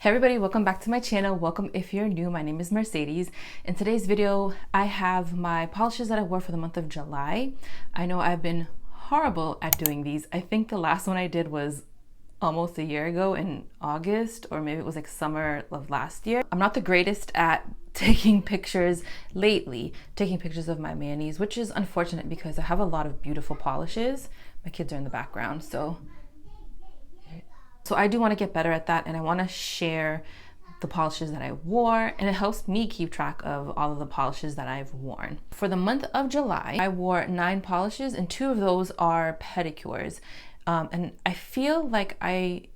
Hey everybody, welcome back to my channel. Welcome if you're new. My name is Mercedes. In today's video, I have my polishes that I wore for the month of July. I know I've been horrible at doing these. I think the last one I did was almost a year ago in August, or maybe it was like summer of last year. I'm not the greatest at taking pictures lately, taking pictures of my manis, which is unfortunate because I have a lot of beautiful polishes. My kids are in the background, so I do want to get better at that, and I want to share the polishes that I wore, and it helps me keep track of all of the polishes that I've worn. For the month of July, I wore 9 polishes, and 2 of those are pedicures. And I feel like I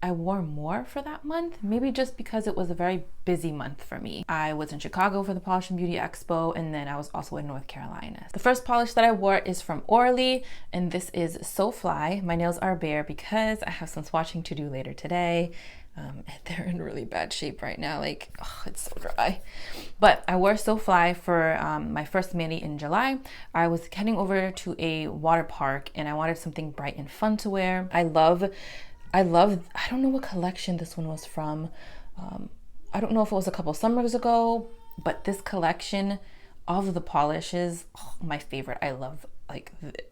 wore more for that month, maybe just because it was a very busy month for me. I was in Chicago for the Polish and Beauty Expo, and then I was also in North Carolina. The first polish that I wore is from Orly, and this is So Fly. My nails are bare because I have some swatching to do later today. And they're in really bad shape right now, like, oh, it's so dry. But I wore So Fly for my first mani in July. I was heading over to a water park and I wanted something bright and fun to wear. I love, I don't know what collection this one was from. I don't know if it was a couple summers ago, but this collection, all of the polishes, oh, my favorite. I love,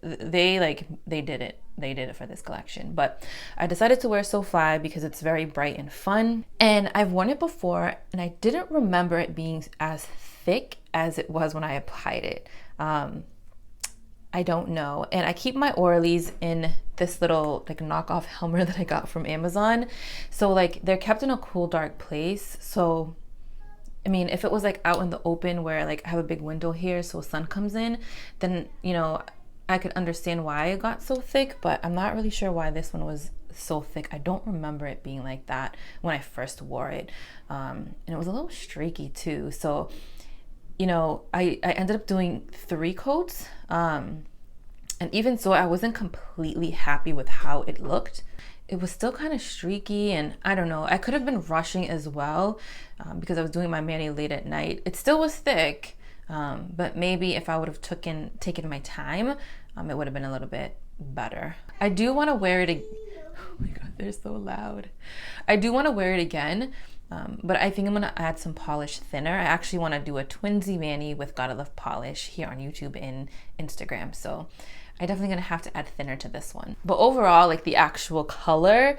they did it. They did it for this collection. But I decided to wear So Fly because it's very bright and fun. And I've worn it before and I didn't remember it being as thick as it was when I applied it. I don't know. And I keep my Orleys in this little like knockoff helmet that I got from Amazon. So like they're kept in a cool, dark place. So I mean, if it was like out in the open where like I have a big window here so sun comes in, then, you know, I could understand why it got so thick, but I'm not really sure why this one was so thick. I don't remember it being like that when I first wore it. And it was a little streaky too. So, you know, I ended up doing 3 coats. And even so, I wasn't completely happy with how it looked. It was still kind of streaky, and I don't know, I could have been rushing as well because I was doing my mani late at night. It still was thick, but maybe if I would have taken my time, it would have been a little bit better. I do want to wear it oh my god, they're so loud. I do want to wear it again, but I think I'm going to add some polish thinner. I actually want to do a twinsy mani with Gotta Love Polish here on YouTube and Instagram, so I'm definitely gonna have to add thinner to this one. But overall, like the actual color,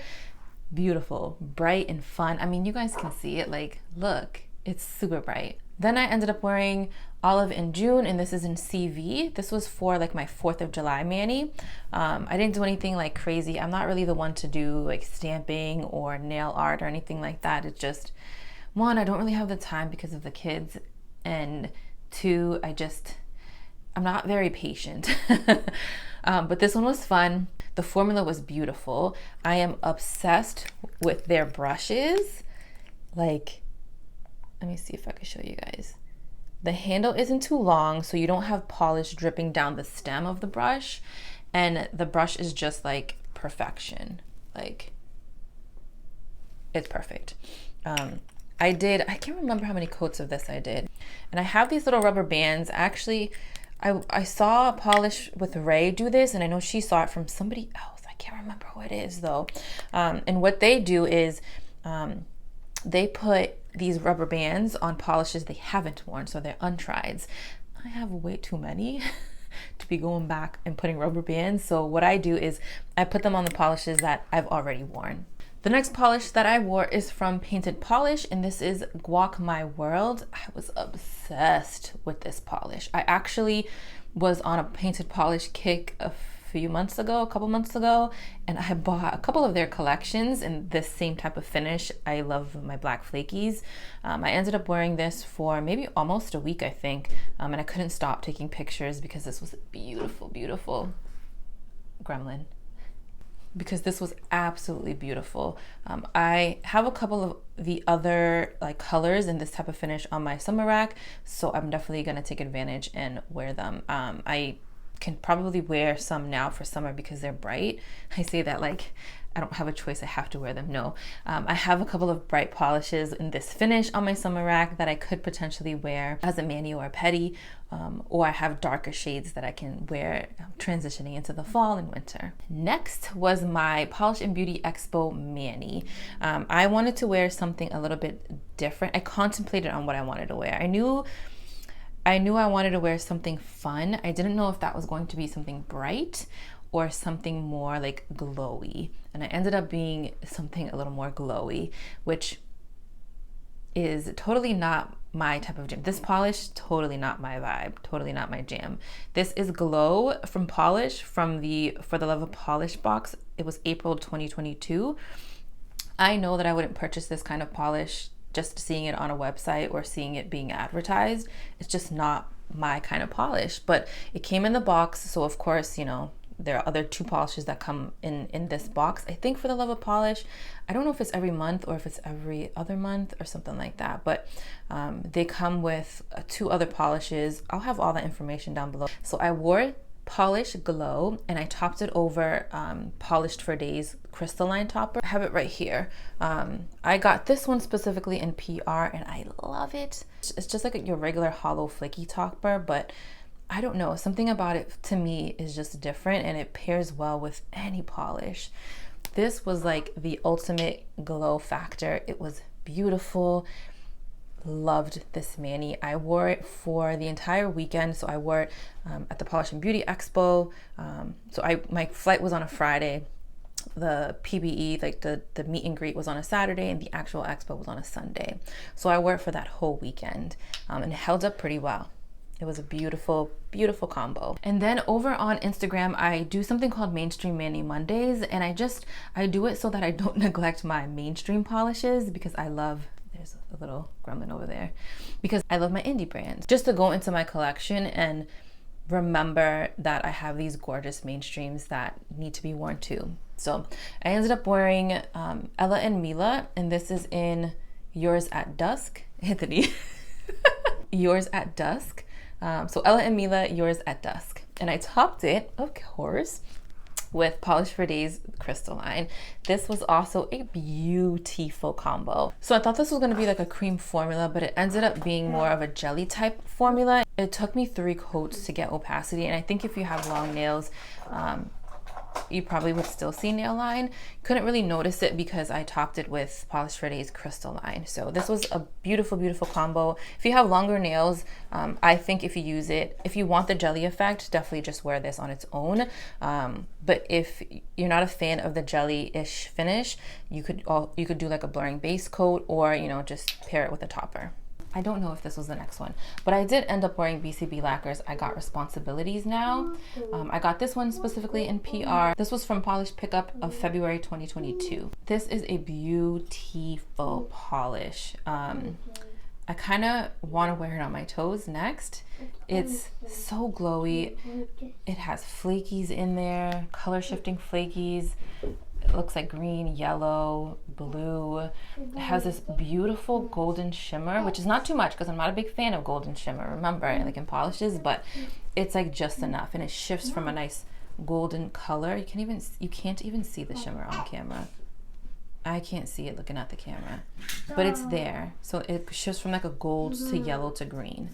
beautiful, bright and fun. I mean, you guys can see it, like, look, it's super bright. Then I ended up wearing Olive in June, and this is in CV. This was for like my 4th of July mani. I didn't do anything like crazy. I'm not really the one to do like stamping or nail art or anything like that. It's just, 1, I don't really have the time because of the kids, and 2, I'm not very patient. But this one was fun. The formula was beautiful. I am obsessed with their brushes. Like, let me see if I can show you guys. The handle isn't too long, so you don't have polish dripping down the stem of the brush. And the brush is just like perfection. Like, it's perfect. I can't remember how many coats of this I did. And I have these little rubber bands. Actually, I saw Pahlish with Ray do this, and I know she saw it from somebody else. I can't remember who it is though. And what they do is they put these rubber bands on polishes they haven't worn, so they're untrieds. I have way too many to be going back and putting rubber bands. So what I do is I put them on the polishes that I've already worn. The next polish that I wore is from Painted Polish, and this is Guac My World. I was obsessed with this polish. I actually was on a Painted Polish kick a couple months ago, and I bought a couple of their collections in this same type of finish. I love my black flakies. I ended up wearing this for maybe almost a week, I think, and I couldn't stop taking pictures because this was a beautiful, beautiful gremlin. Because this was absolutely beautiful. I have a couple of the other like colors in this type of finish on my summer rack, so I'm definitely gonna take advantage and wear them. I can probably wear some now for summer because they're bright. I say that like I don't have a choice, I have to wear them. No, I have a couple of bright polishes in this finish on my summer rack that I could potentially wear as a mani or a PEDI, or I have darker shades that I can wear transitioning into the fall and winter. Next was my Polish and Beauty Expo mani. I wanted to wear something a little bit different. I contemplated on what I wanted to wear. I knew I wanted to wear something fun. I didn't know if that was going to be something bright or something more like glowy. And I ended up being something a little more glowy, which is totally not my type of jam. This polish, totally not my vibe, totally not my jam. This is Glow from Pahlish, from the For the Love of Polish box. It was April 2022. I know that I wouldn't purchase this kind of polish just seeing it on a website or seeing it being advertised. It's just not my kind of polish, but it came in the box. So of course, you know, there are other 2 polishes that come in this box. I think For the Love of Polish, I don't know if it's every month or if it's every other month or something like that, but they come with 2 other polishes. I'll have all that information down below. So I wore Polish Glow and I topped it over Polished for Days Crystalline topper. I have it right here. I got this one specifically in PR and I love it. It's just like your regular hollow flaky topper, but I don't know, something about it to me is just different and it pairs well with any polish. This was like the ultimate glow factor. It was beautiful. Loved this mani. I wore it for the entire weekend. So I wore it at the Polish and Beauty Expo. My flight was on a Friday. The PBE, like the meet and greet, was on a Saturday and the actual expo was on a Sunday. So I wore it for that whole weekend and it held up pretty well. It was a beautiful, beautiful combo. And then over on Instagram, I do something called Mainstream Mani Mondays. And I do it so that I don't neglect my mainstream polishes because I love, there's a little gremlin over there, because I love my indie brands. Just to go into my collection and remember that I have these gorgeous mainstreams that need to be worn too. So I ended up wearing Ella and Mila, and this is in Yours at Dusk. Anthony. Yours at Dusk. So Ella and Mila, Yours at Dusk. And I topped it, of course, with Polish for Days Crystalline. This was also a beautiful combo. So I thought this was going to be like a cream formula, but it ended up being more of a jelly type formula. It took me 3 coats to get opacity, and I think if you have long nails, you probably would still see nail line. Couldn't really notice it because I topped it with Polish for Days Crystalline. So this was a beautiful, beautiful combo. If you have longer nails, I think if you use it, if you want the jelly effect, definitely just wear this on its own. But if you're not a fan of the jelly-ish finish, you could do like a blurring base coat, or just pair it with a topper. I don't know if this was the next one, but I did end up wearing BCB Lacquers. I got Responsibilities Now. I got this one specifically in PR. This was from Polish Pickup of February 2022. This is a beautiful polish. I kind of want to wear it on my toes next. It's so glowy. It has flakies in there, color shifting flakies. It looks like green, yellow, blue. It has this beautiful golden shimmer, which is not too much because I'm not a big fan of golden shimmer, remember, like in polishes, but it's like just enough, and it shifts from a nice golden color. You can't even see the shimmer on camera. I can't see it looking at the camera, but it's there. So it shifts from like a gold to yellow to green.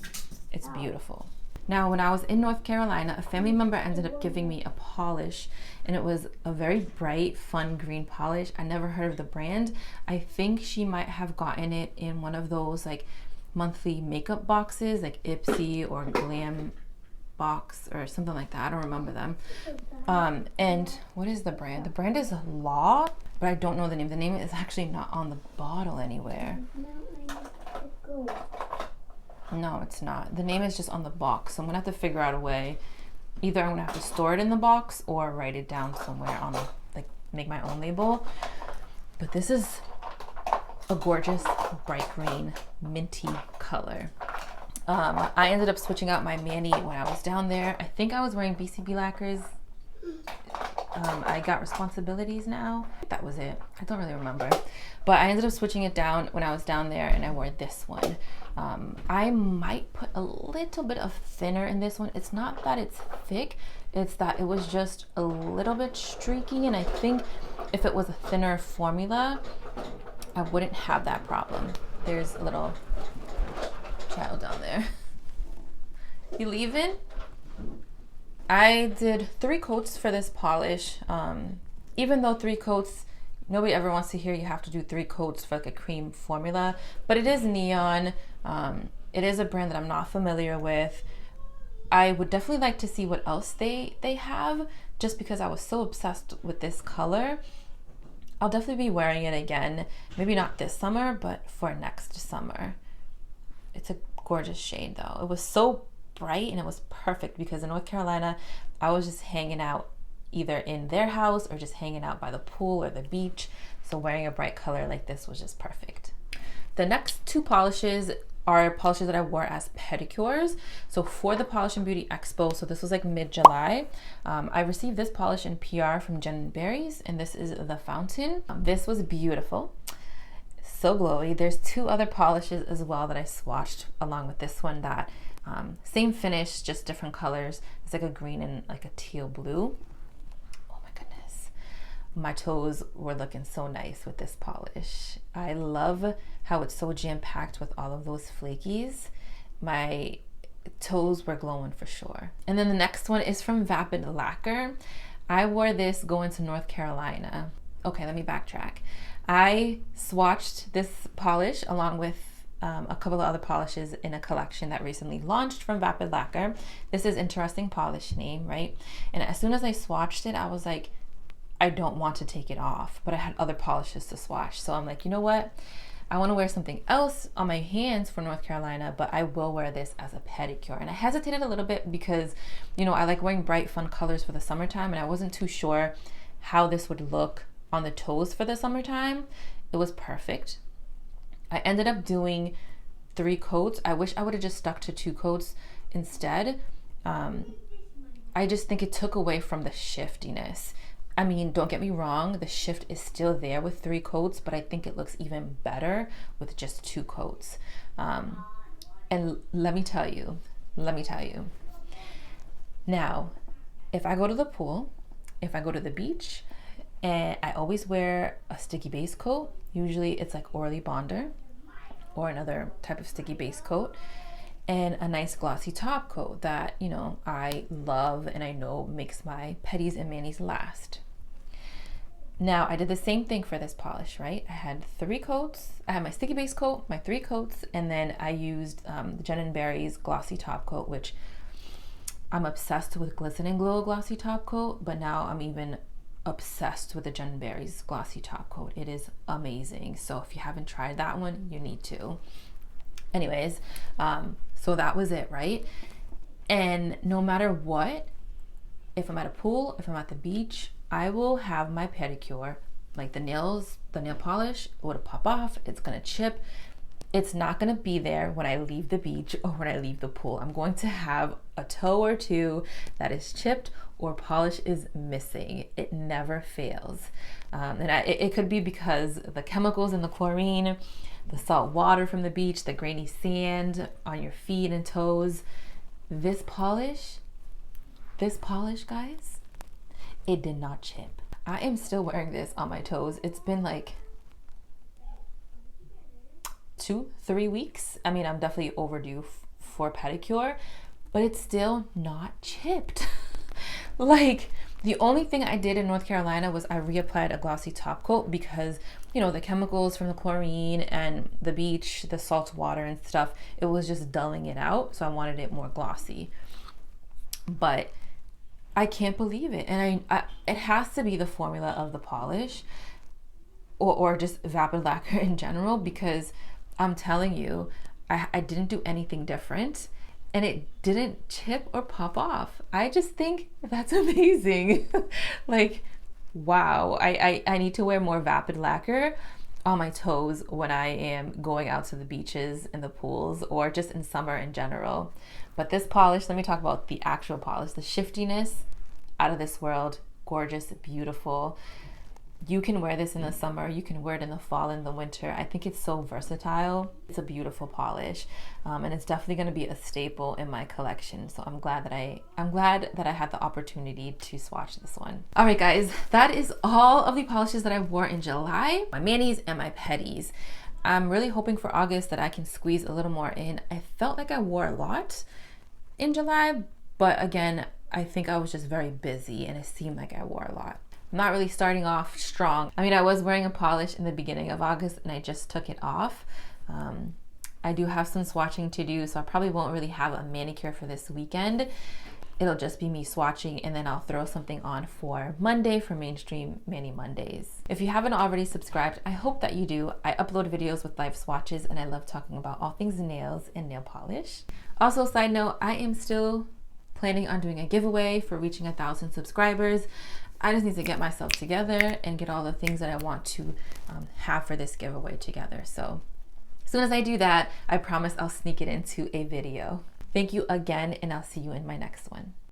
It's beautiful. Now, when I was in North Carolina, a family member ended up giving me a polish, and it was a very bright, fun green polish. I never heard of the brand. I think she might have gotten it in one of those like monthly makeup boxes, like Ipsy or Glam Box or something like that. I don't remember them. And what is the brand? The brand is Law, but I don't know the name. The name is actually not on the bottle anywhere. No, it's not. The name is just on the box. So I'm gonna have to figure out a way. Either I'm gonna have to store it in the box or write it down somewhere on like make my own label. But this is a gorgeous bright green minty color. I ended up switching out my mani when I was down there. I think I was wearing BCB Lacquers. I got Responsibilities Now. That was it. I don't really remember. But I ended up switching it down when I was down there, and I wore this one. I might put a little bit of thinner in this one. It's not that it's thick, it's that it was just a little bit streaky, and I think if it was a thinner formula, I wouldn't have that problem. There's a little child down there. You leaving? I did 3 coats for this polish. Even though 3 coats, nobody ever wants to hear you have to do 3 coats for like a cream formula, but it is neon. It is a brand that I'm not familiar with. I would definitely like to see what else they have, just because I was so obsessed with this color. I'll definitely be wearing it again, maybe not this summer, but for next summer. It's a gorgeous shade though. It was so bright and it was perfect because in North Carolina, I was just hanging out either in their house or just hanging out by the pool or the beach. So wearing a bright color like this was just perfect. The next 2 polishes are polishes that I wore as pedicures. So for the Polish and Beauty Expo, so this was like mid-July, I received this polish in PR from Jen&Berries, and this is the Fountain. This was beautiful, so glowy. There's 2 other polishes as well that I swatched along with this one that same finish, just different colors. It's like a green and like a teal blue. Oh my goodness. My toes were looking so nice with this polish. I love how it's so jam-packed with all of those flakies. My toes were glowing for sure. And then the next one is from Vapid Lacquer. I wore this going to North Carolina. Okay, let me backtrack. I swatched this polish along with a couple of other polishes in a collection that recently launched from Vapid Lacquer. This is Interesting Polish name, right? And as soon as I swatched it, I was like, I don't want to take it off, but I had other polishes to swatch. So I'm like, you know what? I want to wear something else on my hands for North Carolina, but I will wear this as a pedicure. And I hesitated a little bit because, you know, I like wearing bright, fun colors for the summertime, and I wasn't too sure how this would look on the toes for the summertime. It was perfect. I ended up doing 3 coats. I wish I would have just stuck to 2 coats instead. I just think it took away from the shiftiness. I mean, don't get me wrong, the shift is still there with 3 coats, but I think it looks even better with just 2 coats. And let me tell you, now, if I go to the pool, if I go to the beach, and I always wear a sticky base coat, usually it's like Orly Bonder or another type of sticky base coat, and a nice glossy top coat that, you know, I love and I know makes my pedis and manis last. Now, I did the same thing for this polish, right? I had 3 coats. I had my sticky base coat, my 3 coats, and then I used the Jen&Berries glossy top coat, which I'm obsessed with Glisten and Glow glossy top coat, but now I'm even obsessed with the Jen&Berries glossy top coat. It is amazing. So if you haven't tried that one, you need to. Anyways, so that was it, right? And no matter what, if I'm at a pool, if I'm at the beach, I will have my pedicure, like the nail polish would pop off, it's gonna chip. It's not gonna be there when I leave the beach or when I leave the pool. I'm going to have a toe or 2 that is chipped or polish is missing. It never fails. It could be because the chemicals in the chlorine, the salt water from the beach, the grainy sand on your feet and toes. This polish, guys, it did not chip. I am still wearing this on my toes. It's been like 2-3 weeks. I mean, I'm definitely overdue for pedicure, but it's still not chipped. Like, the only thing I did in North Carolina was I reapplied a glossy top coat because, you know, the chemicals from the chlorine and the beach, the salt water and stuff, it was just dulling it out. So I wanted it more glossy. But I can't believe it. And it has to be the formula of the polish or just Vapid Lacquer in general, because I'm telling you, I didn't do anything different and it didn't chip or pop off. I just think that's amazing. Like, wow, I need to wear more Vapid Lacquer on my toes when I am going out to the beaches and the pools or just in summer in general. But this polish, let me talk about the actual polish. The shiftiness, out of this world, gorgeous, beautiful. You can wear this in the summer, you can wear it in the fall and the winter. I think it's so versatile. It's a beautiful polish, and it's definitely going to be a staple in my collection. So I'm glad that I had the opportunity to swatch this one. All right, guys, that is all of the polishes that I wore in July. My manis and my pedis. I'm really hoping for August that I can squeeze a little more in. I felt like I wore a lot in July, but again, I think I was just very busy and it seemed like I wore a lot. I'm not really starting off strong. I mean, I was wearing a polish in the beginning of August and I just took it off. I do have some swatching to do, so I probably won't really have a manicure for this weekend. It'll just be me swatching, and then I'll throw something on for Monday for Mainstream Mani Mondays. If you haven't already subscribed, I hope that you do. I upload videos with live swatches and I love talking about all things nails and nail polish. Also, side note, I am still planning on doing a giveaway for reaching 1,000 subscribers. I just need to get myself together and get all the things that I want to have for this giveaway together. So as soon as I do that, I promise I'll sneak it into a video. Thank you again, and I'll see you in my next one.